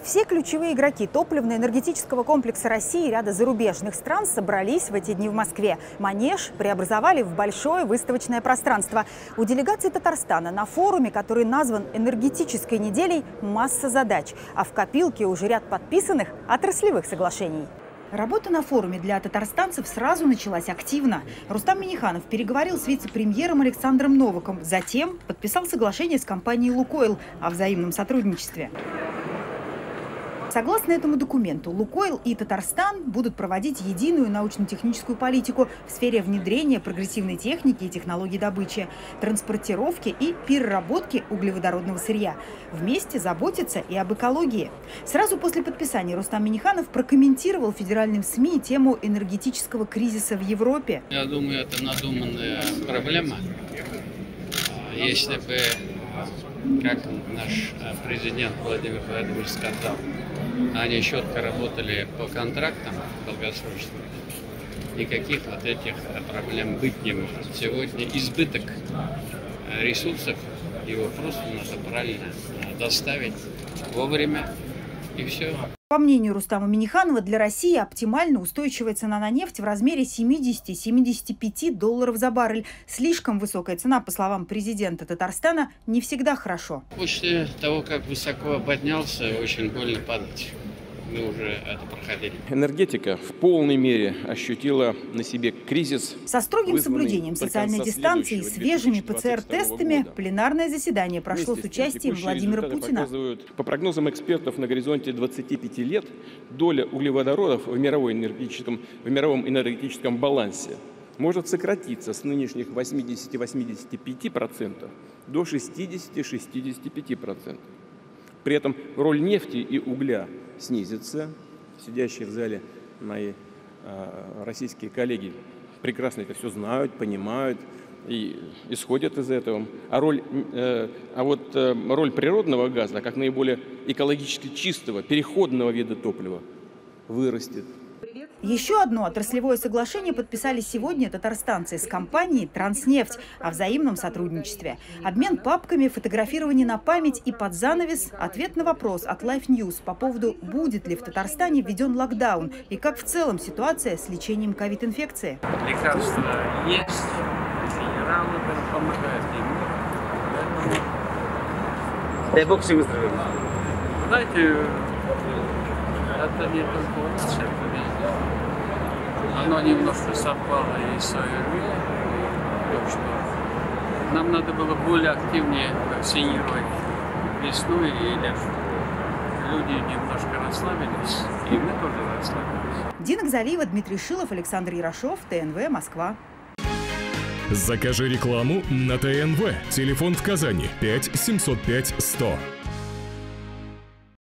Все ключевые игроки топливно-энергетического комплекса России и ряда зарубежных стран собрались в эти дни в Москве. Манеж преобразовали в большое выставочное пространство. У делегации Татарстана на форуме, который назван «Энергетической неделей», масса задач. А в копилке уже ряд подписанных отраслевых соглашений. Работа на форуме для татарстанцев сразу началась активно. Рустам Минниханов переговорил с вице-премьером Александром Новаком. Затем подписал соглашение с компанией «Лукойл» о взаимном сотрудничестве. Согласно этому документу, «Лукойл» и Татарстан будут проводить единую научно-техническую политику в сфере внедрения прогрессивной техники и технологий добычи, транспортировки и переработки углеводородного сырья. Вместе заботиться и об экологии. Сразу после подписания Рустам Минниханов прокомментировал федеральным СМИ тему энергетического кризиса в Европе. Я думаю, это надуманная проблема. Если бы, как наш президент Владимир Владимирович сказал, они четко работали по контрактам долгосрочным, никаких вот этих проблем быть не может. Сегодня избыток ресурсов, его просто надо правильно доставить вовремя, и все. По мнению Рустама Минниханова, для России оптимально устойчивая цена на нефть в размере 70-75 долларов за баррель. Слишком высокая цена, по словам президента Татарстана, не всегда хорошо. После того, как высоко поднялся, очень больно падать. Мы уже это проходили. Энергетика в полной мере ощутила на себе кризис. Со строгим соблюдением социальной дистанции и свежими ПЦР-тестами пленарное заседание прошло с участием Владимира Путина. По прогнозам экспертов, на горизонте 25 лет доля углеводородов в мировом энергетическом балансе может сократиться с нынешних 80-85% до 60-65%. При этом роль нефти и угля снизится. Сидящие в зале мои российские коллеги прекрасно это все знают, понимают и исходят из этого. Роль природного газа, как наиболее экологически чистого, переходного вида топлива, вырастет. Еще одно отраслевое соглашение подписали сегодня татарстанцы с компанией «Транснефть» о взаимном сотрудничестве. Обмен папками, фотографирование на память и под занавес ответ на вопрос от Life News по поводу, будет ли в Татарстане введен локдаун и как в целом ситуация с лечением ковид-инфекции. Лекарства есть, генералы помогают им. Дай бог все выздоровеют. Знаете, это не только у нас, это везде. Оно немножко совпало и с ОРВИ, так что нам надо было более активнее вакцинировать весну и лето. Люди немножко расслабились, и мы тоже расслабились. Дина Гзалиева, Дмитрий Шилов, Александр Ярошов, ТНВ, Москва. Закажи рекламу на ТНВ. Телефон в Казани 5 705 100.